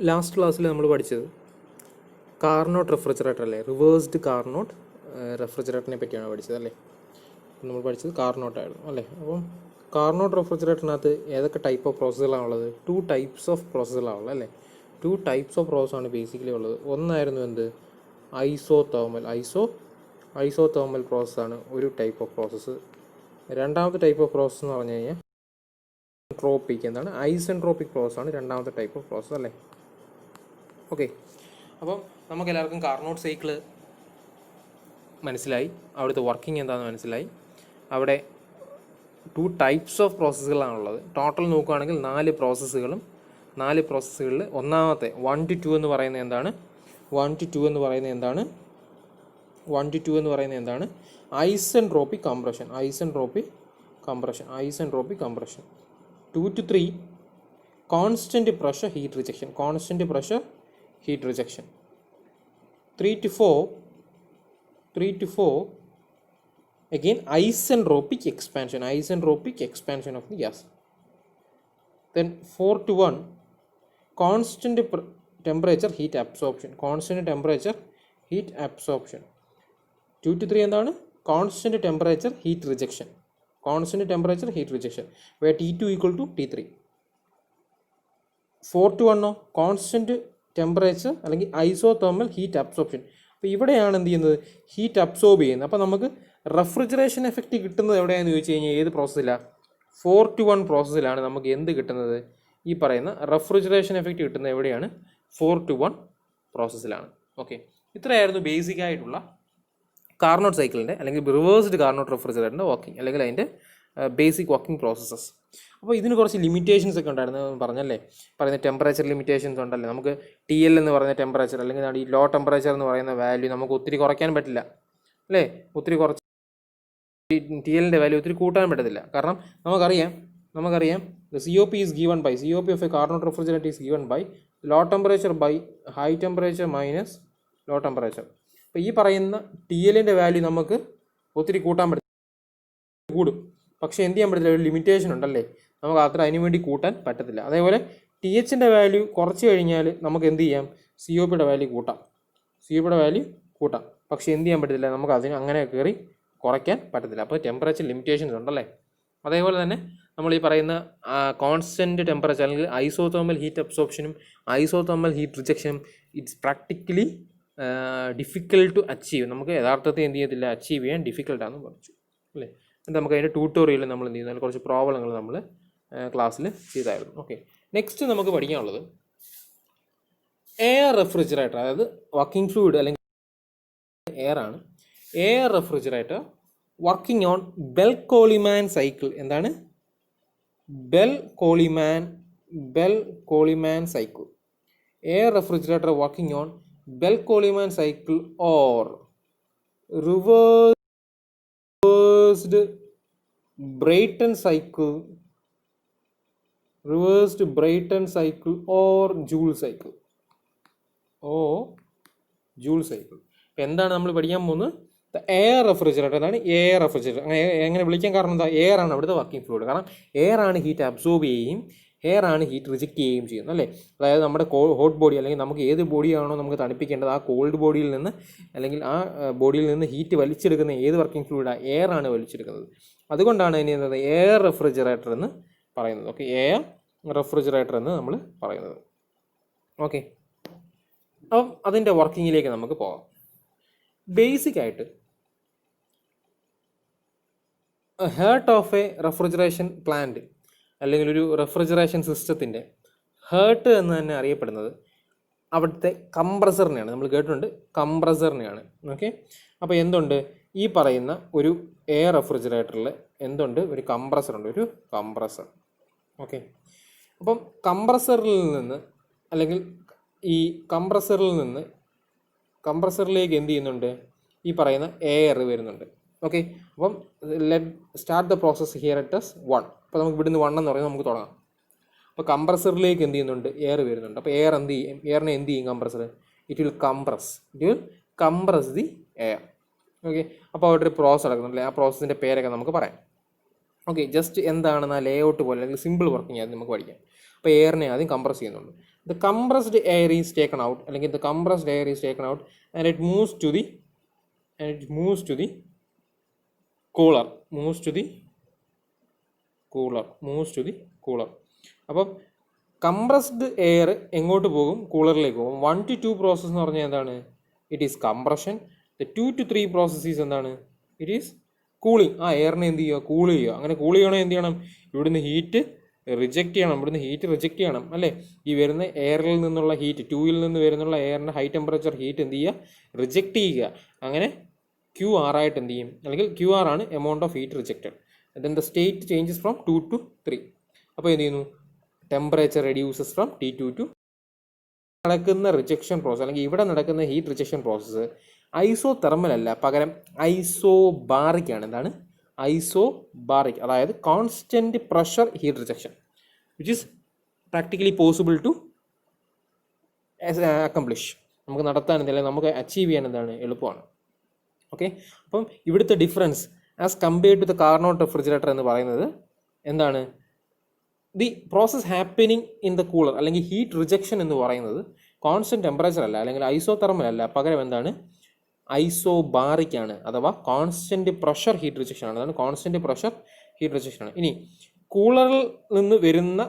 Last ക്ലാസ്സിൽ നമ്മൾ പഠിച്ചത് കാർനോട്ട് റെഫ്രിജറേറ്റർ അല്ലേ, റിവേഴ്സ്ഡ് കാർനോട്ട് റെഫ്രിജറേറ്ററിനെ പറ്റിയാണ് പഠിച്ചത് അല്ലേ. നമ്മൾ പഠിച്ചത് കാർനോട്ടായിരുന്നു അല്ലേ. അപ്പം കാർനോട്ട് റെഫ്രിജറേറ്ററിനകത്ത് ഏതൊക്കെ ടൈപ്പ് ഓഫ് പ്രോസസ്സുകളാണുള്ളത്? 2 ടൈപ്സ് ഓഫ് പ്രോസസ്സുകളാണുള്ളത് അല്ലേ. 2 ടൈപ്സ് ഓഫ് പ്രോസസ്സാണ് ബേസിക്കലി ഉള്ളത്. ഒന്നായിരുന്നു എന്ത്, ഐസോതേർമൽ പ്രോസസ്സാണ് ഒരു ടൈപ്പ് ഓഫ് പ്രോസസ്സ്. രണ്ടാമത്തെ ടൈപ്പ് ഓഫ് പ്രോസസ്സ് എന്ന് പറഞ്ഞു കഴിഞ്ഞാൽ എന്താണ് ഐസെൻട്രോപ്പിക് പ്രോസസ്സാണ് രണ്ടാമത്തെ ടൈപ്പ് ഓഫ് പ്രോസസ്സ് അല്ലേ. ഓക്കെ, അപ്പം നമുക്ക് എല്ലാവർക്കും കാർനോട്ട് സൈക്കിള് മനസ്സിലായി, അവിടുത്തെ വർക്കിംഗ് എന്താണെന്ന് മനസ്സിലായി. അവിടെ 2 ടൈപ്സ് ഓഫ് പ്രോസസ്സുകളാണുള്ളത്. ടോട്ടൽ നോക്കുകയാണെങ്കിൽ 4 പ്രോസസ്സുകളിൽ ഒന്നാമത്തെ 1 to 2 എന്ന് പറയുന്നത് എന്താണ്? 1 to 2 എന്ന് പറയുന്നത് എന്താണ്? Isentropic compression. 2 to 3 constant pressure heat rejection. 3 to 4 again isentropic expansion of the gas. Then 4 to 1 constant temperature heat absorption. 2 to 3 എന്താണ്? constant temperature heat rejection where T2 equal to T3. 4 to 1 constant temperature അല്ലെങ്കിൽ isothermal heat absorption. അപ്പോൾ ഇവിടെയാണ് എന്ത് ചെയ്യുന്നത്? Heat absorb ചെയ്യുന്നത്. അപ്പോൾ നമുക്ക് refrigeration effect കിട്ടുന്നത് എവിടെയാണെന്ന് ചോദിച്ചു കഴിഞ്ഞാൽ ഏത് പ്രോസസ്സിലാണ്? 4 to 1 പ്രോസസ്സിലാണ് നമുക്ക് എന്ത് കിട്ടുന്നത്? ഈ പറയുന്ന റെഫ്രിജറേഷൻ എഫക്റ്റ് കിട്ടുന്നത് എവിടെയാണ്? 4 to 1 പ്രോസസ്സിലാണ്. ഓക്കെ, ഇത്രയായിരുന്നു ബേസിക് ആയിട്ടുള്ള കാർനോട്ട് സൈക്കിളിൻ്റെ അല്ലെങ്കിൽ റിവേഴ്സ്ഡ് കാർനോട്ട് റെഫ്രിജറേറ്ററിൻ്റെ വർക്കിംഗ് അല്ലെങ്കിൽ അതിൻ്റെ ബേസിക് വർക്കിംഗ് പ്രോസസ്സസ്. അപ്പോൾ ഇതിന് കുറച്ച് ലിമിറ്റേഷൻസ് ഒക്കെ ഉണ്ടായിരുന്നു പറഞ്ഞല്ലേ. പറയുന്ന ടെമ്പറേച്ചർ ലിമിറ്റേഷൻസ് ഉണ്ടല്ലേ. നമുക്ക് TL എന്ന് പറയുന്ന ടെമ്പറേച്ചർ അല്ലെങ്കിൽ ഈ ലോ ടെമ്പറേച്ചർ എന്ന് പറയുന്ന വാല്യൂ നമുക്ക് ഒത്തിരി കുറയ്ക്കാൻ പറ്റില്ല അല്ലേ. ഒത്തിരി കുറച്ച് TL-ൻ്റെ വാല്യൂ ഒത്തിരി കൂട്ടാൻ പറ്റത്തില്ല. കാരണം നമുക്കറിയാം the COP is given by COP of a Carnot refrigerant is given by low temperature by high temperature minus low temperature. അപ്പോൾ ഈ പറയുന്ന TL-ൻ്റെ വാല്യൂ നമുക്ക് ഒത്തിരി കൂട്ടാൻ കൂടും, പക്ഷേ എന്ത് ചെയ്യാൻ പറ്റത്തില്ല, ഒരു ലിമിറ്റേഷൻ ഉണ്ടല്ലേ. നമുക്ക് അത്ര അതിനു വേണ്ടി കൂട്ടാൻ പറ്റത്തില്ല. അതേപോലെ TH-ൻ്റെ വാല്യൂ കുറച്ച് കഴിഞ്ഞാൽ നമുക്ക് എന്ത് ചെയ്യാം? COP-യുടെ വാല്യൂ കൂട്ടാം, പക്ഷേ എന്ത് ചെയ്യാൻ പറ്റത്തില്ല, നമുക്ക് അതിന് അങ്ങനെ കയറി കുറയ്ക്കാൻ പറ്റത്തില്ല. അപ്പോൾ ടെമ്പറേച്ചർ ലിമിറ്റേഷൻസ് ഉണ്ടല്ലേ. അതേപോലെ തന്നെ നമ്മൾ ഈ പറയുന്ന കോൺസ്റ്റൻറ്റ് ടെമ്പറേച്ചർ അല്ലെങ്കിൽ ഐസോതേർമൽ ഹീറ്റ് അബ്സോർപ്ഷനും ഐസോതേർമൽ ഹീറ്റ് റിജക്ഷനും it's practically difficult to achieve. നമുക്ക് യഥാർത്ഥത്തിൽ എന്ത് ചെയ്യത്തില്ല, അച്ചീവ് ചെയ്യാൻ ഡിഫിക്കൽട്ടാണെന്ന് പറഞ്ഞു അല്ലേ. നമുക്ക് അതിൻ്റെ ട്യൂട്ടോറിയൽ നമ്മൾ എന്ത് ചെയ്യുന്നത്, കുറച്ച് പ്രോബ്ലങ്ങൾ നമ്മൾ ക്ലാസ്സിൽ ചെയ്തായിരുന്നു. ഓക്കെ, നെക്സ്റ്റ് നമുക്ക് പഠിക്കാനുള്ളത് എയർ റെഫ്രിജറേറ്റർ, അതായത് വർക്കിംഗ് ഫ്ലൂയിഡ് അല്ലെങ്കിൽ എയർ ആണ്. Air refrigerator working on Bell Coleman cycle. എന്താണ്? Bell Coleman cycle. Air refrigerator working on Bell Coleman cycle or reversed Brayton cycle or Joule cycle. എന്താണ് നമ്മൾ പഠിക്കാൻ പോകുന്നത്? Air refrigerator. അതാണ് എയർ റെഫ്രിജറേറ്റർ. എങ്ങനെ വിളിക്കാൻ കാരണം എന്താ? എയർ ആണ് അവിടുത്തെ വർക്കിംഗ് ഫ്ലൂയിഡ്. കാരണം എയർ ആണ് ഹീറ്റ് അബ്സോർബ് ചെയ്യുകയും എയർ ആണ് ഹീറ്റ് റിജക്റ്റ് ചെയ്യുകയും ചെയ്യുന്നത് അല്ലേ. അതായത് നമ്മുടെ ഹോട്ട് ബോഡി അല്ലെങ്കിൽ നമുക്ക് ഏത് ബോഡിയാണോ നമുക്ക് തണുപ്പിക്കേണ്ടത്, ആ കോൾഡ് ബോഡിയിൽ നിന്ന് അല്ലെങ്കിൽ ആ ബോഡിയിൽ നിന്ന് ഹീറ്റ് വലിച്ചെടുക്കുന്ന ഏത് വർക്കിംഗ് ഫ്ലൂയിഡാണ്? എയർ ആണ് വലിച്ചെടുക്കുന്നത്. അതുകൊണ്ടാണ് ഇനി എന്ത് എയർ റെഫ്രിജറേറ്റർ എന്ന് പറയുന്നത്. ഓക്കെ, എയർ റെഫ്രിജറേറ്റർ എന്ന് നമ്മൾ പറയുന്നത്. ഓക്കെ, അപ്പം അതിൻ്റെ വർക്കിങ്ങിലേക്ക് നമുക്ക് പോകാം. ബേസിക് ആയിട്ട് heart of a refrigeration plant അല്ലെങ്കിൽ ഒരു റെഫ്രിജറേഷൻ സിസ്റ്റത്തിൻ്റെ ഹേർട്ട് എന്ന് തന്നെ അറിയപ്പെടുന്നത് അവിടുത്തെ കംപ്രസറിനെയാണ്. നമ്മൾ കേട്ടിട്ടുണ്ട്, കംപ്രസറിനെയാണ്. ഓക്കെ, അപ്പോൾ എന്തുണ്ട് ഈ പറയുന്ന ഒരു എയർ റെഫ്രിജറേറ്ററിൽ എന്തുണ്ട്? ഒരു കംപ്രസറുണ്ട്, ഒരു കംപ്രസർ. ഓക്കെ, അപ്പം കംപ്രസറിൽ നിന്ന് അല്ലെങ്കിൽ ഈ കംപ്രസറിലേക്ക് എന്ത് ചെയ്യുന്നുണ്ട്? ഈ പറയുന്ന എയർ വരുന്നുണ്ട്. ഓക്കെ, അപ്പം let start the process here at 1. അപ്പോൾ നമുക്ക് ഇവിടുന്ന് 1 എന്ന് പറയുന്നത് നമുക്ക് തുടങ്ങാം. അപ്പോൾ കംപ്രസറിലേക്ക് എന്ത് ചെയ്യുന്നുണ്ട്? എയർ വരുന്നുണ്ട്. അപ്പോൾ എയർ എന്ത് ചെയ്യും? എയറിനെ എന്ത് ചെയ്യും compressor? It will compress the air. Okay, അപ്പോൾ അവിടെ ഒരു പ്രോസസ് നടക്കുന്നുണ്ടല്ലേ. ആ പ്രോസസ്സിൻ്റെ പേരൊക്കെ നമുക്ക് പറയാം. ഓക്കെ, ജസ്റ്റ് എന്താണെന്ന് ആ ലേഔട്ട് പോലെ അല്ലെങ്കിൽ സിമ്പിൾ വർക്കിംഗ് ആയത് നമുക്ക് പഠിക്കാം. അപ്പോൾ അപ്പോൾ എയറിനെ ആദ്യം കംപ്രസ് ചെയ്യുന്നുണ്ട്. The compressed air is taken out, അല്ലെങ്കിൽ the compressed air is taken out and it moves to the cooler, അപ്പം കംപ്രസ്ഡ് എയർ എങ്ങോട്ട് പോകും? കൂളറിലേക്ക് പോകും. 1 to 2 പ്രോസസ്സ് എന്ന് പറഞ്ഞാൽ എന്താണ്? It is compression. The 2 to 3 processes എന്താണ്? It is cooling. ആ എയറിനെ എന്ത് ചെയ്യുക? കൂൾ ചെയ്യുക. അങ്ങനെ കൂൾ ചെയ്യണമെങ്കിൽ എന്ത് ചെയ്യണം? ഇവിടുന്ന് ഹീറ്റ് റിജക്റ്റ് ചെയ്യണം, അല്ലേ? ഈ വരുന്ന എയറിൽ നിന്നുള്ള ഹീറ്റ്, 2-ൽ നിന്ന് വരുന്നുള്ള എയറിൻ്റെ ഹൈ ടെമ്പറേച്ചർ ഹീറ്റ് എന്ത് ചെയ്യുക? റിജക്റ്റ് ചെയ്യുക. അങ്ങനെ QR ആയിട്ട് എന്ത് ചെയ്യും? അല്ലെങ്കിൽ QR ആണ് amount of heat rejected. Then the state changes from 2 to 3. അപ്പോൾ എന്ത് ചെയ്യുന്നു? Temperature reduces from T2 to നടക്കുന്ന റിജക്ഷൻ പ്രോസസ്, അല്ലെങ്കിൽ ഇവിടെ നടക്കുന്ന ഹീറ്റ് റിജക്ഷൻ പ്രോസസ്സ് ഐസോതെർമൽ അല്ല, പകരം ഐസോബാറിക് ആണ്. എന്താണ്? ഐസോബാറിക്, അതായത് constant pressure heat rejection, which is practically possible to accomplish. നമുക്ക് നടത്താൻ അല്ലെങ്കിൽ നമുക്ക് അച്ചീവ് ചെയ്യാൻ എന്താണ്? എളുപ്പമാണ്. ഓക്കെ, അപ്പം ഇവിടുത്തെ difference as compared to the Carnot refrigerator എന്ന് പറയുന്നത് എന്താണ്? The process happening in the cooler, അല്ലെങ്കിൽ ഹീറ്റ് റിജക്ഷൻ എന്ന് പറയുന്നത് കോൺസ്റ്റന്റ് ടെമ്പറേച്ചർ അല്ല, അല്ലെങ്കിൽ ഐസോതെർമൽ അല്ല, പകരം എന്താണ്? ഐസോബാറിക് ആണ്, അഥവാ കോൺസ്റ്റന്റ് പ്രഷർ ഹീറ്റ് റിജക്ഷൻ ആണ്. അതാണ് കോൺസ്റ്റന്റ് പ്രഷർ ഹീറ്റ് റിജക്ഷൻ ആണ്. ഇനി കൂളറിൽ നിന്ന് വരുന്ന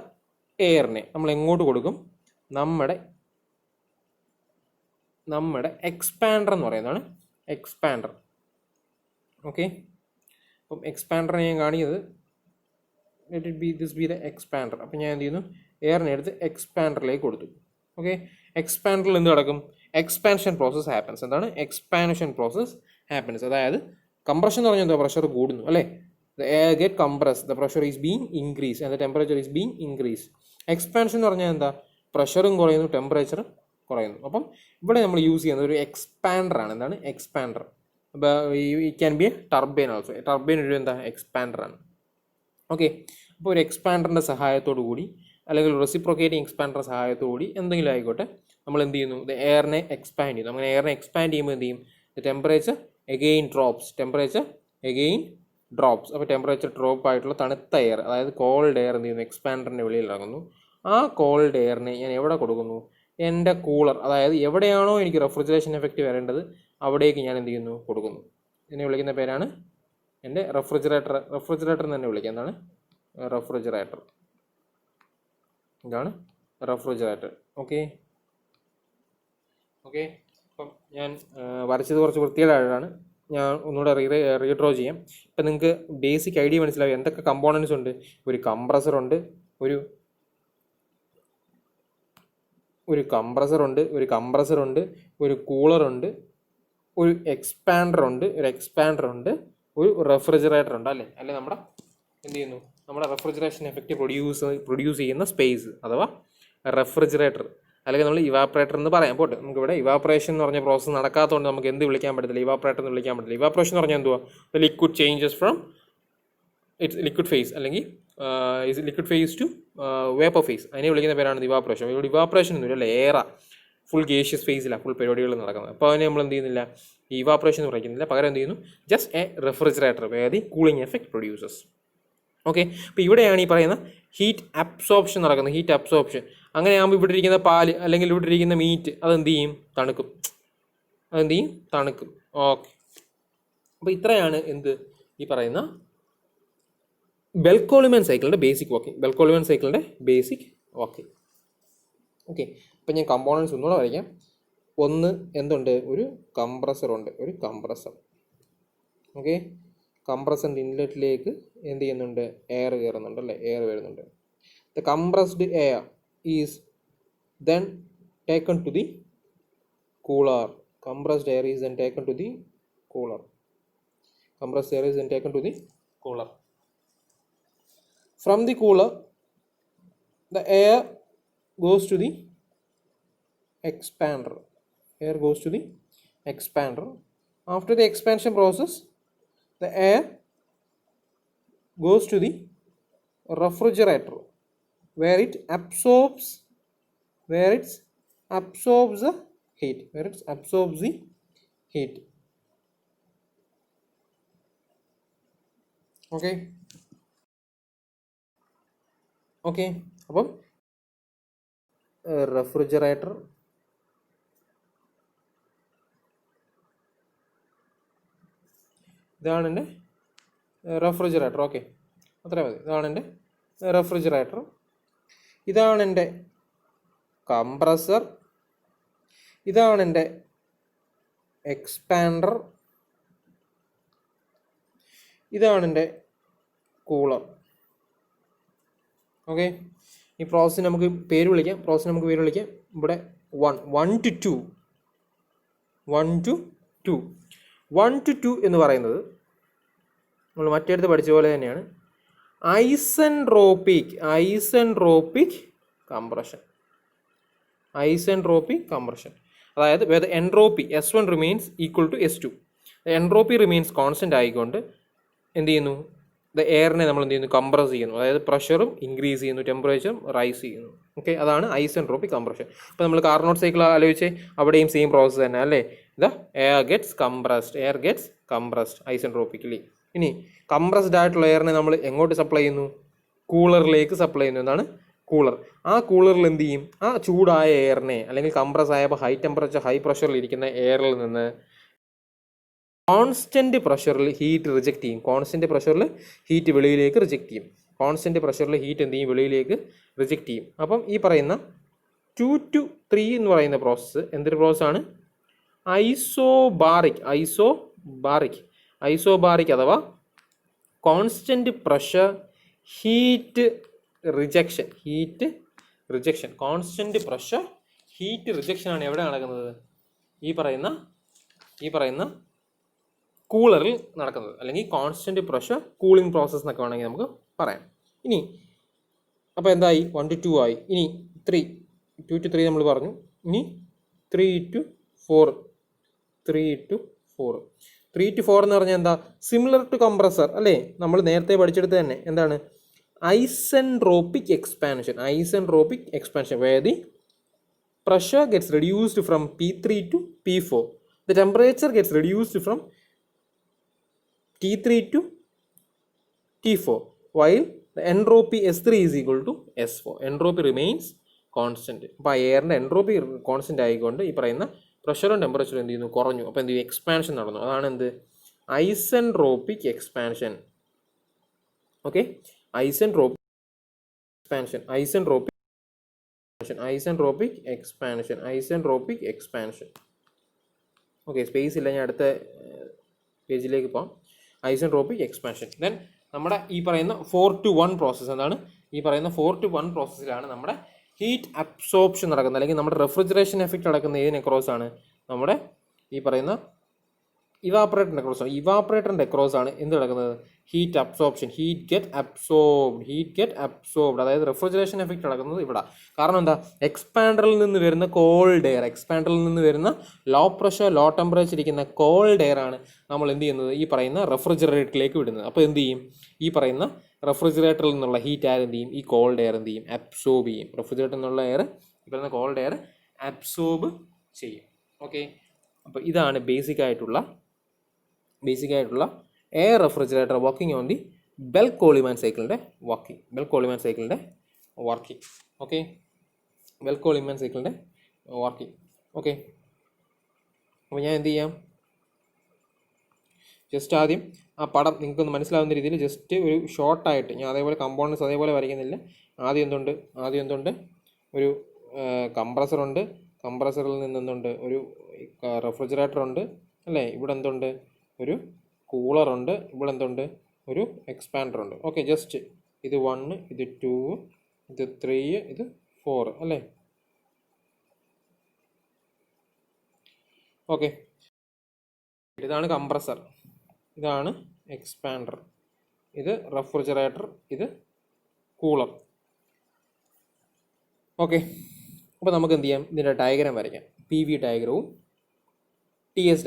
എയറിനെ നമ്മൾ എങ്ങോട്ട് കൊടുക്കും? നമ്മുടെ എക്സ്പാൻഡർ എന്ന് പറയുന്നതാണ് എക്സ്പാൻഡർ. ഓക്കെ, അപ്പം എക്സ്പാൻഡറിനെ ഞാൻ കാണിക്കുന്നത് ദിസ് ബി ദ എക്സ്പാൻഡർ. അപ്പം ഞാൻ എന്ത് ചെയ്യുന്നു? എയറിനെ എടുത്ത് എക്സ്പാൻഡറിലേക്ക് കൊടുത്തു. ഓക്കെ, എക്സ്പാൻഡറിൽ എന്ത് നടക്കും? Expansion process happens. എന്താണ്? Expansion process happens. അതായത് കംപ്രഷൻ എന്ന് പറഞ്ഞാൽ എന്താ? പ്രഷർ കൂടുന്നു, അല്ലേ? The air get compress, the pressure is being increase and the temperature is being increase. Expansion എന്ന് പറഞ്ഞാൽ എന്താ? പ്രഷറും കുറയുന്നു, ടെമ്പറേച്ചർ കുറയുന്നു. അപ്പം ഇവിടെ നമ്മൾ യൂസ് ചെയ്യുന്നത് ഒരു എക്സ്പാൻഡർ ആണ്. എന്താണ്? എക്സ്പാൻഡർ. അപ്പോൾ ഈ can be A turbine also. Turbine ഒരു എന്താ? എക്സ്പാൻഡർ ആണ്. ഓക്കെ, അപ്പോൾ ഒരു എക്സ്പാൻഡറിൻ്റെ സഹായത്തോടു കൂടി, അല്ലെങ്കിൽ റെസിപ്രോക്കേറ്റിംഗ് എക്സ്പാൻഡറിൻ്റെ സഹായത്തോടു കൂടി എന്തെങ്കിലും ആയിക്കോട്ടെ, നമ്മൾ എന്ത് ചെയ്യുന്നു? എയറിനെ എക്സ്പാൻഡ് ചെയ്യുന്നു. അങ്ങനെ എയറിനെ എക്സ്പാൻഡ് ചെയ്യുമ്പോൾ എന്ത് ചെയ്യും? Temperature again drops. അപ്പോൾ ടെമ്പറേച്ചർ ഡ്രോപ്പ് ആയിട്ടുള്ള തണുത്ത എയർ, അതായത് കോൾഡ് എയർ എന്ത് ചെയ്യുന്നു? എക്സ്പാൻഡറിൻ്റെ വെളിയിൽ ഇറങ്ങുന്നു. ആ കോൾഡ് എയറിനെ ഞാൻ എവിടെ കൊടുക്കുന്നു? എൻ്റെ കൂളർ, അതായത് എവിടെയാണോ എനിക്ക് റെഫ്രിജറേഷൻ എഫക്റ്റ് വരേണ്ടത് അവിടേക്ക് ഞാൻ എന്ത് ചെയ്യുന്നു? കൊടുക്കുന്നു. ഇതിനെ വിളിക്കുന്ന പേരാണ് എൻ്റെ റെഫ്രിജറേറ്റർ എന്ന് തന്നെ വിളിക്കുക. എന്താണ്? റെഫ്രിജറേറ്റർ. ഇതാണ് റെഫ്രിജറേറ്റർ. ഓക്കെ, അപ്പം ഞാൻ വരച്ചത് കുറച്ച് വൃത്തികേടായിട്ടാണ്. ഞാൻ ഒന്നുകൂടെ റീഡ്രോ ചെയ്യാം. ഇപ്പം നിങ്ങൾക്ക് ബേസിക് ഐഡിയ മനസ്സിലാവും എന്തൊക്കെ കമ്പോണൻസ് ഉണ്ട്. ഒരു കംപ്രസറുണ്ട്, ഒരു കൂളറുണ്ട്, ഒരു എക്സ്പാൻഡർ ഉണ്ട്, ഒരു റെഫ്രിജറേറ്റർ ഉണ്ട്, അല്ലേ? നമ്മുടെ എന്ത് ചെയ്യുന്നു? നമ്മുടെ റെഫ്രിജറേഷൻ എഫക്റ്റ് പ്രൊഡ്യൂസ് ചെയ്യുന്ന സ്പേസ്, അഥവാ റെഫ്രിജറേറ്റർ, അല്ലെങ്കിൽ നമ്മൾ ഇവാപ്പറേറ്റർ എന്ന് പറയാം. പോട്ടെ, നമുക്കിവിടെ ഇവാപ്പറേഷൻ എന്ന് പറഞ്ഞ പ്രോസസ്സ് നടക്കാത്തതുകൊണ്ട് നമുക്ക് എന്ത് വിളിക്കാൻ പറ്റത്തില്ല? ഇവാപ്പറേറ്റർ എന്ന് വിളിക്കാൻ പറ്റില്ല. ഇവാപ്പറേഷൻ എന്ന് പറഞ്ഞാൽ എന്തുവാ? Liquid changes from its liquid phase, അല്ലെങ്കിൽ liquid phase to vapour phase. അതിനെ വിളിക്കുന്ന പേരാണ് ഇവാപ്പറേഷൻ. ഇവിടെ ഇവാപ്പറേഷൻ ഒന്നുമില്ല, അല്ലേ? എയറാ ഫുൾ ഗേഷ്യസ് ഫേസിലാണ് ഫുൾ പരിപാടികൾ നടക്കുന്നത്. അപ്പോൾ അതിനെ നമ്മൾ എന്ത് ചെയ്യുന്നില്ല? ഇവാപ്പറേഷൻ എന്ന് പറയുന്നില്ല, പകരം എന്ത് ചെയ്യുന്നു? Just a refrigerator where the cooling effect produces. Okay, അപ്പോൾ ഇവിടെയാണ് ഈ പറയുന്ന ഹീറ്റ് അബ്സോർപ്ഷൻ നടക്കുന്നത്. ഹീറ്റ് അബ്സോർപ്ഷൻ അങ്ങനെയാകുമ്പോൾ ഇവിടെ ഇരിക്കുന്ന പാല്, അല്ലെങ്കിൽ ഇവിടെ ഇരിക്കുന്ന മീറ്റ്, അതെന്ത് ചെയ്യും? തണുക്കും. ഓക്കെ, അപ്പോൾ ഇത്രയാണ് എന്ത് ഈ പറയുന്ന ബെൽക്കോളിമൻ സൈക്കിളിൻ്റെ ബേസിക് വർക്കിംഗ്. ഓക്കെ, അപ്പം ഞാൻ കമ്പോണൻസ് ഒന്നുകൂടെ വരയ്ക്കാം. ഒന്ന് എന്തുണ്ട്? ഒരു കംപ്രസറുണ്ട്. ഓക്കെ, കംപ്രസറിൻ്റെ ഇൻലെറ്റിലേക്ക് എന്ത് ചെയ്യുന്നുണ്ട്? എയർ കയറുന്നുണ്ട്, അല്ലേ? എയർ വരുന്നുണ്ട്. The compressed air is then taken to the cooler. Compressed air is then taken to the cooler. From the cooler, the air goes to the expander. After the expansion process, the air goes to the refrigerator, where it absorbs the heat. Okay, അപ്പം refrigerator, ഇതാണ് എൻ്റെ refrigerator. Okay, അത്രയും മതി. ഇതാണ് എൻ്റെ refrigerator. ഇതാണ് എൻ്റെ compressor. ഇതാണ് എൻ്റെ എക്സ്പാൻഡർ. ഇതാണ് എൻ്റെ കൂളർ. ഓക്കെ, ഈ പ്രോസസ്സിന് നമുക്ക് പേര് വിളിക്കാം. ഇവിടെ 1 to 2 1 to 2 എന്ന് പറയുന്നത് നമ്മൾ മറ്റേടത്ത് പഠിച്ച പോലെ തന്നെയാണ്. Isentropic compression. അതായത് entropy S1 remains equal to S2. Entropy remains constant ആയിക്കൊണ്ട് എന്ത് ചെയ്യുന്നു, എയറിനെ നമ്മൾ എന്ത് ചെയ്യുന്നു, കംപ്രസ് ചെയ്യുന്നു. അതായത് പ്രഷറും ഇൻക്രീസ് ചെയ്യുന്നു, ടെമ്പറേച്ചറും റൈസ് ചെയ്യുന്നു. ഓക്കെ, അതാണ് ഐസെൻട്രോപിക് കംപ്രഷൻ. ഇപ്പോൾ നമ്മൾ കാർനോട്ട് സൈക്കിൾ ആലോചിച്ച് അവിടെയും സെയിം പ്രോസസ്സ് തന്നെ അല്ലേ. Air gets compressed isentropically. ഇനി കംപ്രസ്ഡ് ആയിട്ടുള്ള എയറിനെ നമ്മൾ എങ്ങോട്ട് സപ്ലൈ ചെയ്യുന്നു, കൂളറിലേക്ക് സപ്ലൈ ചെയ്യുന്നു. എന്താണ് കൂളർ. ആ കൂളറിൽ എന്ത് ചെയ്യും, ആ ചൂടായ എയറിനെ അല്ലെങ്കിൽ കംപ്രസ് ആയപ്പോൾ ഹൈ ടെമ്പറേച്ചർ ഹൈ പ്രഷറിൽ ഇരിക്കുന്ന എയറിൽ നിന്ന് കോൺസ്റ്റൻറ്റ് പ്രഷറിൽ ഹീറ്റ് റിജക്റ്റ് ചെയ്യും. കോൺസ്റ്റൻറ്റ് പ്രഷറിൽ ഹീറ്റ് വെളിയിലേക്ക് റിജക്റ്റ് ചെയ്യും. വെളിയിലേക്ക് റിജക്റ്റ് ചെയ്യും. അപ്പം ഈ പറയുന്ന 2 to 3 എന്ന് പറയുന്ന പ്രോസസ്സ് എന്തൊരു പ്രോസസ്സാണ്, ഐസോബാറിക് അഥവാ constant pressure heat rejection. Constant pressure heat rejection ആണ് എവിടെ നടക്കുന്നത്, ഈ പറയുന്ന കൂളറിൽ നടക്കുന്നത്, അല്ലെങ്കിൽ കോൺസ്റ്റൻറ്റ് പ്രഷർ കൂളിംഗ് പ്രോസസ്സ് എന്നൊക്കെ വേണമെങ്കിൽ നമുക്ക് പറയാം. ഇനി അപ്പോൾ എന്തായി, 1 to 2 ആയി. ഇനി 2 to 3 നമ്മൾ പറഞ്ഞു. ഇനി 3 to 4 എന്ന് പറഞ്ഞാൽ എന്താ, സിമിലർ ടു കംപ്രസർ അല്ലേ. നമ്മൾ നേരത്തെ പഠിച്ചെടുത്ത് തന്നെ എന്താണ്, isentropic expansion. where the pressure gets reduced from P3 to P4. The temperature gets reduced from T3 to T4 while the entropy S3 is equal to S4. Entropy remains constant. അപ്പോൾ എയറിൻ്റെ entropy constant ആയിക്കൊണ്ട് ഈ പറയുന്ന പ്രഷറും ടെമ്പറേച്ചറും എന്ത് ചെയ്യുന്നു, കുറഞ്ഞു. അപ്പോൾ എന്ത് ചെയ്യും, എക്സ്പാൻഷൻ നടന്നു. അതാണ് എന്ത്, isentropic expansion. Okay, isentropic expansion. Okay, space ഇല്ല, ഞാൻ അടുത്ത പേജിലേക്ക് പോകാം. Isentropic expansion. ദെൻ നമ്മുടെ ഈ പറയുന്ന 4 to 1 പ്രോസസ്സ് എന്താണ്, ഈ പറയുന്ന 4 to 1 പ്രോസസ്സിലാണ് നമ്മുടെ ഹീറ്റ് അബ്സോർപ്ഷൻ നടക്കുന്നത്, അല്ലെങ്കിൽ നമ്മുടെ റെഫ്രിജറേഷൻ എഫക്റ്റ് നടക്കുന്ന ഏതിന് അക്രോസ് ആണ്, നമ്മുടെ ഈ പറയുന്ന ഇവാപ്പറേറ്ററിൻ്റെ അക്രോസ്. ഇവാപ്പറേറ്ററിൻ്റെ അക്രോസ് ആണ് എന്ത് നടക്കുന്നത്, heat absorption. Heat get absorbed. അതായത് റെഫ്രിജറേഷൻ എഫക്റ്റ് നടക്കുന്നത് ഇവിടെ. കാരണം എന്താ, എക്സ്പാൻഡറിൽ നിന്ന് വരുന്ന ലോ പ്രഷർ ലോ ടെമ്പറേച്ചർ ഇരിക്കുന്ന കോൾഡ് എയർ ആണ് നമ്മൾ എന്ത് ചെയ്യുന്നത്, ഈ പറയുന്ന റെഫ്രിജറേറ്ററിലേക്ക് വിടുന്നത്. അപ്പോൾ എന്ത് ചെയ്യും, ഈ പറയുന്ന റെഫ്രിജറേറ്ററിൽ നിന്നുള്ള ഹീറ്റ് എയർ എന്ത് ചെയ്യും, ഈ കോൾഡ് എയർ എന്ത് ചെയ്യും, അബ്സോർബ് ചെയ്യും. റെഫ്രിജറേറ്ററിൽ നിന്നുള്ള എയർ ഈ പറയുന്ന കോൾഡ് എയർ അബ്സോർബ് ചെയ്യും. ഓക്കെ, അപ്പോൾ ഇതാണ് ബേസിക് ആയിട്ടുള്ള air refrigerator working on the Bell Coleman സൈക്കിളിൻ്റെ വർക്കിംഗ്. ഓക്കെ, ബെൽ-കോളിമാൻ സൈക്കിളിൻ്റെ വർക്കിംഗ്. ഓക്കെ, അപ്പോൾ ഞാൻ എന്ത് ചെയ്യാം, ജസ്റ്റ് ആദ്യം ആ പടം നിങ്ങൾക്കൊന്ന് മനസ്സിലാവുന്ന രീതിയിൽ ജസ്റ്റ് ഒരു ഷോർട്ടായിട്ട്, ഞാൻ അതേപോലെ കമ്പോണൻസ് അതേപോലെ വരയ്ക്കുന്നില്ല. ആദ്യം എന്തുണ്ട്, ഒരു കംപ്രസറുണ്ട്. കംപ്രസറിൽ നിന്ന് എന്തുണ്ട്, ഒരു റെഫ്രിജറേറ്റർ ഉണ്ട് അല്ലേ. ഇവിടെ എന്തുണ്ട്, ഒരു കൂളറുണ്ട്. ഇവിടെ എന്തുണ്ട്, ഒരു എക്സ്പാൻഡർ ഉണ്ട്. ഓക്കെ, ജസ്റ്റ് ഇത് 1, ഇത് 2, ഇത് 3, ഇത് 4 അല്ലേ. ഓക്കെ, ഇതാണ് കംപ്രസർ, ഇതാണ് എക്സ്പാൻഡർ, ഇത് റെഫ്രിജറേറ്റർ, ഇത് കൂളർ. ഓക്കെ, അപ്പോൾ നമുക്ക് എന്ത് ചെയ്യാം, ഇതിൻ്റെ ഡയഗ്രാം വരയ്ക്കാം. പി വി ഡയഗ്രവും ടി എസ്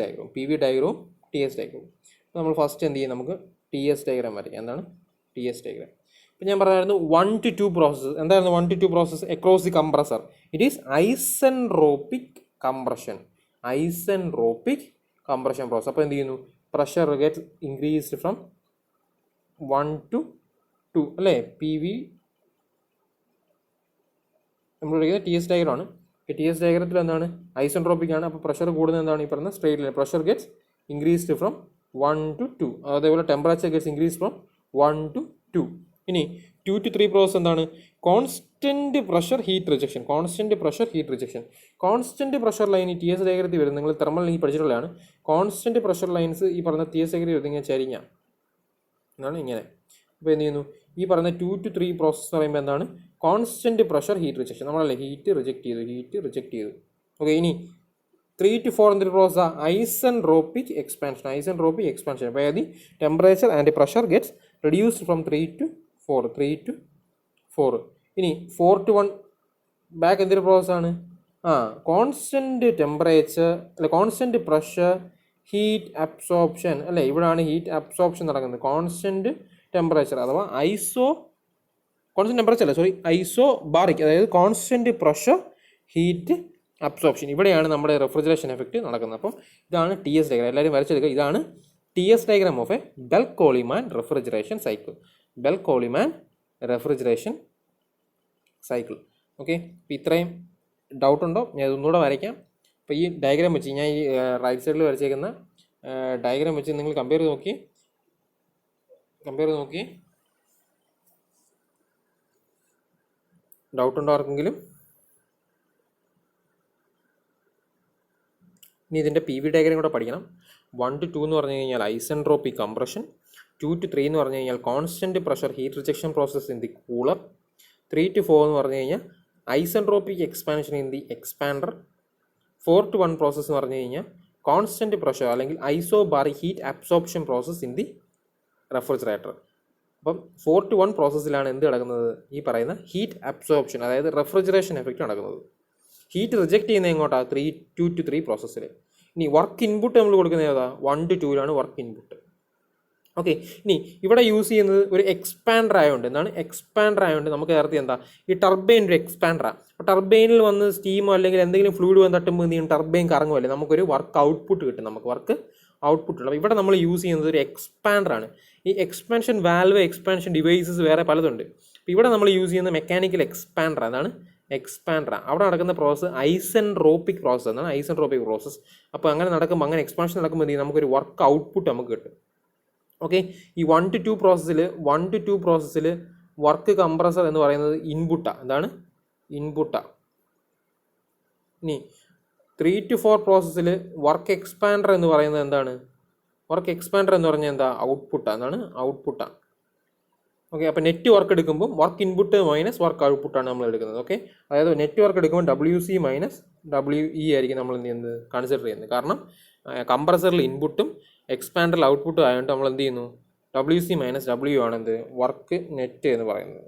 ഡയഗ്രവും. അപ്പോൾ നമ്മൾ ഫസ്റ്റ് എന്ത് ചെയ്യും, നമുക്ക് ടി എസ് ഡയഗ്രാം വരയ്ക്കാം. എന്താണ് ടി എസ് ഡയഗ്രാം? അപ്പോൾ ഞാൻ പറഞ്ഞായിരുന്നു 1 to 2 പ്രോസസ്സ്. എന്തായിരുന്നു 1 to 2 process across the compressor? It is isentropic compression process. അപ്പോൾ എന്ത് ചെയ്യുന്നു, pressure get increased from 1 to 2 അല്ലേ. പി വി നമ്മൾ പഠിക്കുന്നത് ടി എസ് ഡയഗ്രമാണ്. ടി എസ് ഡയഗ്രത്തിൽ എന്താണ് ഐസെൻട്രോപ്പിക് ആണ്. അപ്പോൾ പ്രഷർ കൂടുന്നത് എന്താണ് ഈ പറയുന്ന straight line. Pressure gets increased from 1 to 2. അതേപോലെ temperature gets increase from 1 to 2. ഇനി 2 to 3 പ്രോസസ് എന്താണ് constant pressure heat rejection. Constant pressure heat rejection. Constant pressure line ഈ ടി എസ് ഡയഗ്രത്തിൽ വരുന്നത് നിങ്ങൾ തെർമൽ ലൈൻ പഠിച്ചിട്ടുള്ളതാണ്. കോൺസ്റ്റന്റ് പ്രഷർ ലൈൻസ് ഈ പറഞ്ഞ ടി എസ് ഡയഗ്രത്തിൽ വരുന്നത് ഇങ്ങനെ ചരിഞ്ഞ എന്നാണ് ഇങ്ങനെ. അപ്പോൾ എന്ത് ചെയ്യുന്നു ഈ പറയുന്ന 2 to 3 പ്രോസസ് എന്ന് പറയുമ്പോൾ എന്താണ് കോൺസ്റ്റന്റ് പ്രഷർ ഹീറ്റ് റിജക്ഷൻ. നമ്മളല്ലേ ഹീറ്റ് റിജക്ട് ചെയ്തു. ഓക്കെ, ഇനി 3 to 4 എന്തൊരു പ്രോസസ്സാണ് ഐസെൻട്രോപിക് എക്സ്പാൻഷൻ. അപ്പോൾ അതായത് temperature and pressure gets reduced from 3 to 4. ഇനി 4 to 1 ബാക്ക് എന്തൊരു പ്രോസസ്സാണ് കോൺസ്റ്റന്റ് ടെമ്പറേച്ചർ അല്ലെ കോൺസ്റ്റന്റ് പ്രഷർ ഹീറ്റ് അബ്സോർപ്ഷൻ അല്ലേ. ഇവിടെയാണ് ഹീറ്റ് അബ്സോർപ്ഷൻ നടക്കുന്നത്. കോൺസ്റ്റന്റ് ടെമ്പറേച്ചർ അഥവാ ഐസോബാറിക്, അതായത് കോൺസ്റ്റന്റ് പ്രഷർ ഹീറ്റ് അബ്സോർപ്ഷൻ. ഇവിടെയാണ് നമ്മുടെ റെഫ്രിജറേഷൻ എഫക്റ്റ് നടക്കുന്നത്. അപ്പം ഇതാണ് ടി എസ് ഡയഗ്രാം. എല്ലാവരും വരച്ചെടുക്കുക. ഇതാണ് T S diagram of a Bell Coleman refrigeration cycle. Okay, അപ്പോൾ ഇത്രയും ഡൗട്ട് ഉണ്ടോ? ഞാൻ ഇതൊന്നുകൂടെ വരയ്ക്കാം. അപ്പോൾ ഈ ഡയഗ്രാം വെച്ച് ഞാൻ ഈ റൈറ്റ് സൈഡിൽ വരച്ചേക്കുന്ന ഡയഗ്രാം വെച്ച് നിങ്ങൾ കമ്പയർ ചെയ്ത് നോക്കി ഡൗട്ട് ഉണ്ടോ ആർക്കെങ്കിലും? ഇനി ഇതിൻ്റെ പി വി ഡയഗ്രാം കൂടെ പഠിക്കണം. 1 to 2 എന്ന് പറഞ്ഞു കഴിഞ്ഞാൽ ഐസെൻട്രോപിക് കംപ്രഷൻ. 2 to 3 എന്ന് പറഞ്ഞു കഴിഞ്ഞാൽ constant pressure heat rejection process in the cooler. 3 to 4 എന്ന് പറഞ്ഞു കഴിഞ്ഞാൽ isentropic expansion in the expander. 4 to 1 process എന്ന് പറഞ്ഞു കഴിഞ്ഞാൽ കോൺസ്റ്റന്റ് പ്രഷർ അല്ലെങ്കിൽ isobaric heat absorption process in the refrigerator. അപ്പം 4 to 1 പ്രോസസ്സിലാണ് എന്ത് നടക്കുന്നത് ഈ പറയുന്ന ഹീറ്റ് അബ്സോർപ്ഷൻ, അതായത് റെഫ്രിജറേഷൻ എഫക്റ്റ് നടക്കുന്നത്. ഹീറ്റ് റിജക്ട് ചെയ്യുന്നത് എങ്ങോട്ടാണ് 2 to 3 പ്രോസസ്സിൽ. ഇനി വർക്ക് ഇൻപുട്ട് നമ്മൾ കൊടുക്കുന്നത് ഏതാ 1 to 2 വർക്ക് ഇൻപുട്ട്. ഓക്കെ, ഇനി ഇവിടെ യൂസ് ചെയ്യുന്നത് ഒരു എക്സ്പാൻഡർ ആയതുകൊണ്ട് നമുക്ക് നേരത്തെ എന്താ ഈ ടർബൈൻ ഒരു എക്സ്പാൻഡറാണ്. അപ്പോൾ ടർബൈനിൽ വന്ന് സ്റ്റീമോ അല്ലെങ്കിൽ എന്തെങ്കിലും ഫ്ലൂയിഡ് വന്ന് തട്ടുമ്പോൾ എന്ത് ചെയ്യും ടർബൈൻ കറങ്ങുമല്ലേ, നമുക്കൊരു വർക്ക് ഔട്ട്പുട്ട് കിട്ടും. അപ്പോൾ ഇവിടെ നമ്മൾ യൂസ് ചെയ്യുന്നത് ഒരു എക്സ്പാൻഡറാണ്. ഈ എക്സ്പാൻഷൻ വാൽവ്, എക്സ്പാൻഷൻ ഡിവൈസസ് വേറെ പലതുണ്ട്. അപ്പോൾ ഇവിടെ നമ്മൾ യൂസ് ചെയ്യുന്ന മെക്കാനിക്കൽ എക്സ്പാൻഡർ എന്താണ് എക്സ്പാൻഡറാണ്. അവിടെ നടക്കുന്ന പ്രോസസ്സ് ഐസെൻട്രോപിക് പ്രോസസ്സ്. അപ്പോൾ അങ്ങനെ നടക്കുമ്പോൾ അങ്ങനെ എക്സ്പാൻഷൻ നടക്കുമ്പോൾ എന്ത് ചെയ്യും നമുക്കൊരു വർക്ക് ഔട്ട്പുട്ട് നമുക്ക് കിട്ടും. ഓക്കെ, ഈ 1 to 2 പ്രോസസ്സിൽ വർക്ക് കംപ്രസർ എന്ന് പറയുന്നത് ഇൻപുട്ടാണ്. ഇനി 3 to 4 പ്രോസസ്സിൽ വർക്ക് എക്സ്പാൻഡർ എന്ന് പറയുന്നത് എന്താണ് ഔട്ട്പുട്ടാണ്. ഓക്കെ, അപ്പോൾ നെറ്റ് വർക്ക് എടുക്കുമ്പോൾ വർക്ക് ഇൻപുട്ട് മൈനസ് വർക്ക് ഔട്ട്പുട്ടാണ് നമ്മൾ എടുക്കുന്നത്. ഓക്കെ, അതായത് നെറ്റ് വർക്ക് എടുക്കുമ്പോൾ WC മൈനസ് WE ആയിരിക്കും നമ്മൾ എന്ത് ചെയ്യുന്നത് കൺസിഡർ ചെയ്യുന്നത്. കാരണം കംപ്രസറിൽ ഇൻപുട്ടും എക്സ്പാൻഡറിൽ ഔട്ട്പുട്ടും ആയതുകൊണ്ട് നമ്മൾ എന്ത് ചെയ്യുന്നു WC മൈനസ് WE ആണ് എന്ത് വർക്ക് നെറ്റ് എന്ന് പറയുന്നത്.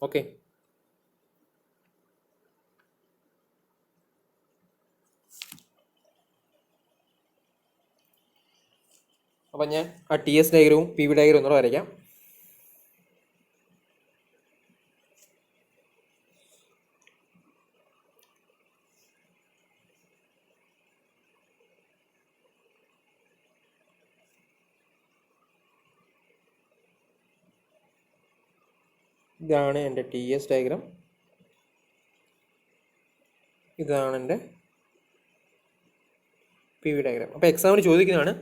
ഓക്കെ, അപ്പം ഞാൻ ആ ടി എസ് ഡയഗ്രവും പി വി ഡയഗ്രവും ഒന്നുകൂടെ വരയ്ക്കാം. ഇതാണ് എൻ്റെ ടി എസ് ഡയഗ്രാം, ഇതാണ് എൻ്റെ പി വി ഡയഗ്രാം. അപ്പോൾ എക്സാമിന് ചോദിക്കുന്നതാണ്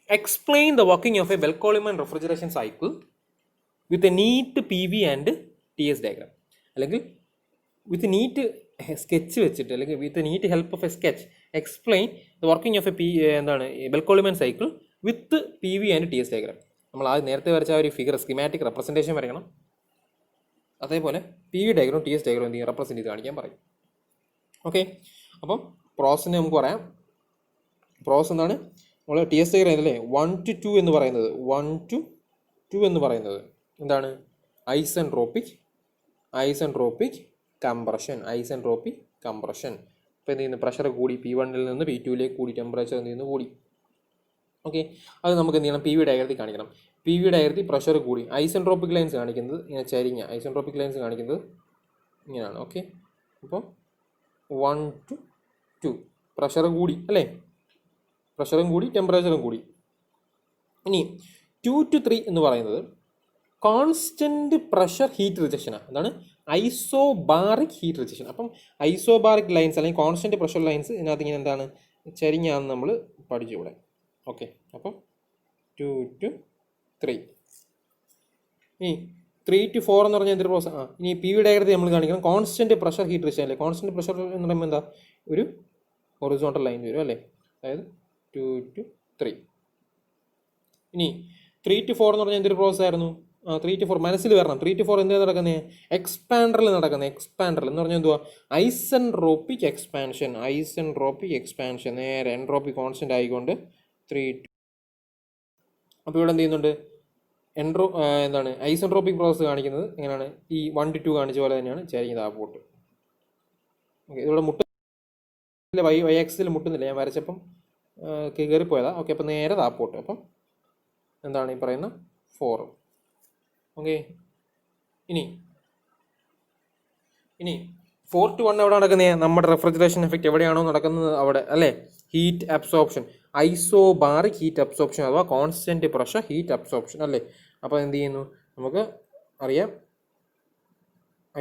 explain the working of a Bell Coleman refrigeration cycle with a neat P V and T S diagram, അല്ലെങ്കിൽ വിത്ത് നീറ്റ് സ്കെച്ച് വെച്ചിട്ട്, അല്ലെങ്കിൽ with neat help of a sketch explain the working of a Bell Coleman cycle with P V and T S diagram. നമ്മൾ ആ നേരത്തെ വരച്ച ഒരു figure schematic representation വരയ്ക്കണം. അതേപോലെ P V diagram T S diagram എന്ത് ചെയ്യും റെപ്രസെൻറ്റ് ചെയ്ത് കാണിക്കാൻ പറയും. ഓക്കെ, അപ്പം പ്രോസസ്സിനെ നമുക്ക് പറയാം. പ്രോസസ് എന്താണ് നമ്മൾ ടി എസ് ഡയഗ്രാം അല്ലേ 1 to 2 എന്ന് പറയുന്നത് എന്താണ് ഐസെൻട്രോപിക് കംപ്രഷൻ. ഇപ്പോൾ എന്ത് ചെയ്യുന്നു പ്രഷർ കൂടി P1 നിന്ന് P2 കൂടി, ടെമ്പറേച്ചർ എന്ത് ചെയ്യുന്നു കൂടി. ഓക്കെ, അത് നമുക്ക് എന്ത് ചെയ്യണം പി വി ഡയഗ്രത്തിൽ കാണിക്കണം. പി വി ഡയഗ്രത്തിൽ പ്രഷർ കൂടി, ഐസെൻട്രോപിക് ലൈൻസ് കാണിക്കുന്നത് ഇങ്ങനെ ചരിഞ്ഞ ഐസെൻട്രോപിക് ലൈൻസ് കാണിക്കുന്നത് ഇങ്ങനെയാണ്. ഓക്കെ, അപ്പോൾ 1 to 2 പ്രഷർ കൂടി അല്ലേ, പ്രഷറും കൂടി ടെമ്പറേച്ചറും കൂടി. ഇനി 2 to 3 എന്ന് പറയുന്നത് കോൺസ്റ്റന്റ് പ്രഷർ ഹീറ്റ് റിജക്ഷനാണ്. എന്താണ് ഐസോബാറിക് ഹീറ്റ് റിജക്ഷൻ. അപ്പം ഐസോബാറിക് ലൈൻസ് അല്ലെങ്കിൽ കോൺസ്റ്റൻറ്റ് പ്രഷർ ലൈൻസ് ഇതിനകത്ത് ഇങ്ങനെ എന്താണ് ചരിഞ്ഞാന്ന് നമ്മൾ പഠിച്ചു ഇവിടെ. ഓക്കെ, അപ്പം 2 to 3. ഇനി 3 to 4 എന്ന് പറഞ്ഞാൽ എന്തൊരു പ്രോസസ്? ഇനി പി വി ഡയഗ്രത്തിൽ നമ്മൾ കാണിക്കണം കോൺസ്റ്റൻറ്റ് പ്രഷർ ഹീറ്റ് റിജക്ഷൻ അല്ലേ. കോൺസ്റ്റൻറ്റ് പ്രഷർ എന്ന് പറയുമ്പോൾ എന്താ, ഒരു ഹൊറിസോണ്ടൽ ലൈൻ വരും അല്ലേ, അതായത് 2 to 3. ഇനി 3 to 4 എന്ന് പറഞ്ഞാൽ എന്തൊരു പ്രോസസ് ആയിരുന്നു? 3 to 4 മനസ്സിൽ വരണം. 3 to 4 എന്താണ് നടക്കുന്നത്? എക്സ്പാൻഡറിൽ നടക്കുന്നത്. എക്സ്പാൻഡറിൽ എന്ന് പറഞ്ഞാൽ എന്തുവാ? Isentropic expansion. Isentropic expansion. നേരെ എൻട്രോപ്പി കോൺസ്റ്റൻ്റ് ആയിക്കൊണ്ട് 3 to. അപ്പോൾ ഇവിടെ എന്ത് ചെയ്യുന്നുണ്ട്? എന്താണ് ഐസെൻട്രോപ്പിക് പ്രോസസ് കാണിക്കുന്നത് എങ്ങനെയാണ്? ഈ 1 to 2 കാണിച്ച പോലെ തന്നെയാണ് ചരിഞ്ഞത് ആ പോട്ട്. ഓക്കെ, ഇവിടെ മുട്ടില്ല, വൈ ആക്സിൽ മുട്ടുന്നില്ല, ഞാൻ വരച്ചപ്പം കയറിപ്പോയതാ. ഓക്കെ, അപ്പം നേരെ താപ്പോട്ട്. അപ്പം എന്താണ് ഈ പറയുന്ന 4. ഓക്കെ, ഇനി 4 to 1 എവിടെ നടക്കുന്നത്? നമ്മുടെ റെഫ്രിജറേഷൻ എഫക്റ്റ് എവിടെയാണോ നടക്കുന്നത് അവിടെ അല്ലേ, heat absorption. Isobaric heat absorption അഥവാ കോൺസ്റ്റൻറ്റ് പ്രഷർ ഹീറ്റ് അബ്സോർപ്ഷൻ അല്ലേ. അപ്പോൾ എന്ത് ചെയ്യുന്നു? നമുക്ക് അറിയാം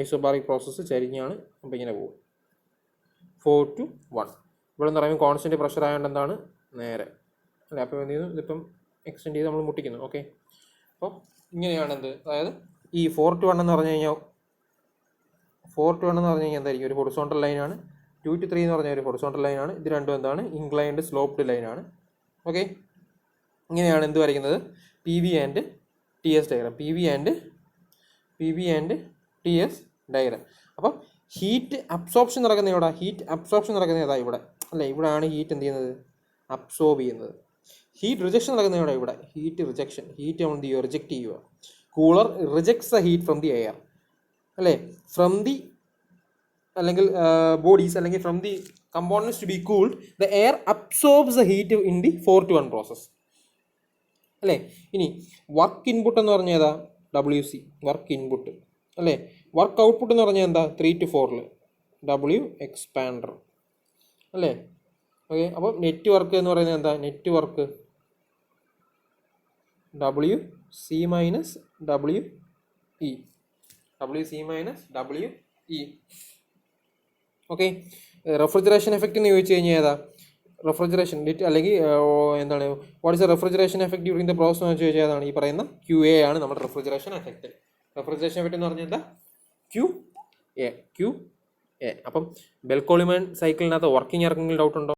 ഐസോബാറിക് പ്രോസസ്സ് ചരിഞ്ഞാണ്. അപ്പോൾ ഇങ്ങനെ പോകും 4 to 1. ഇവിടെ എന്ന് പറയുമ്പോൾ കോൺസ്റ്റൻറ്റ് പ്രഷർ ആയതുകൊണ്ട് എന്താണ് നേരെ അല്ലേ. അപ്പോൾ എന്ത് ചെയ്യുന്നു? ഇതിപ്പം എക്സ്റ്റെൻഡ് ചെയ്ത് നമ്മൾ മുട്ടിക്കുന്നു. ഓക്കെ, അപ്പോൾ ഇങ്ങനെയാണ് എന്ത്, അതായത് ഈ 4 to 1 എന്ന് പറഞ്ഞു കഴിഞ്ഞാൽ 4 to 1 എന്ന് പറഞ്ഞു കഴിഞ്ഞാൽ എന്തായിരിക്കും? ഒരു ഹൊറിസോണ്ടൽ ലൈനാണ്. 2 to 3 എന്ന് പറഞ്ഞാൽ ഒരു ഹൊറിസോണ്ടൽ ലൈനാണ്. ഇത് രണ്ടും എന്താണ്? ഇൻക്ലൈൻഡ് സ്ലോപ്ഡ് ലൈനാണ്. ഓക്കെ, ഇങ്ങനെയാണ് എന്ത് വരയ്ക്കുന്നത്? P V and T S diagram. P V and T S diagram. അപ്പം ഹീറ്റ് അബ്സോർപ്ഷൻ നടക്കുന്ന എവിടെ? ഹീറ്റ് അബ്സോർപ്ഷൻ നടക്കുന്നത് ഏതാ? ഇവിടെ അല്ലേ. ഇവിടെയാണ് ഹീറ്റ് എന്ത് ചെയ്യുന്നത്? അബ്സോർബ് ചെയ്യുന്നത്. ഹീറ്റ് റിജക്ഷൻ നടക്കുന്ന എവിടെ? ഇവിടെ. Heat rejection. ഹീറ്റ് നമ്മൾ എന്ത് ചെയ്യുക? റിജക്റ്റ് ചെയ്യുക. Cooler rejects the heat from the air അല്ലേ. ഫ്രം ദി അല്ലെങ്കിൽ ബോഡീസ് അല്ലെങ്കിൽ from the components to be cooled the air absorbs the heat in the 4 to 1 process അല്ലേ. ഇനി വർക്ക് ഇൻപുട്ട് എന്ന് പറഞ്ഞാൽ ഏതാ? WC വർക്ക് ഇൻപുട്ട് അല്ലേ. വർക്ക് ഔട്ട്പുട്ട് എന്ന് പറഞ്ഞാൽ എന്താ? 3 to 4 W എക്സ്പാൻഡർ അല്ലേ. ഓക്കെ, അപ്പോൾ നെറ്റ് വർക്ക് എന്ന് പറയുന്നത് എന്താ? Net work WC minus WE. WC minus WE. Okay, refrigeration effect എന്ന് ചോദിച്ചു കഴിഞ്ഞാൽ ഏതാ? റെഫ്രിജറേഷൻ അല്ലെങ്കിൽ എന്താണ് what is A refrigeration effect during the process എന്ന് ചോദിച്ചാൽ ഏതാണ്? ഈ പറയുന്ന QA ആണ് നമ്മുടെ റെഫ്രിജറേഷൻ എഫക്റ്റ്. റെഫ്രിജറേഷൻ എഫക്റ്റ് എന്ന് പറഞ്ഞാൽ എന്താ? QA. അപ്പം ബെൽക്കോളിമൻ സൈക്കിളിനകത്ത് വർക്കിംഗ് ഇറങ്ങുന്ന ഡൗട്ട് ഉണ്ടോ?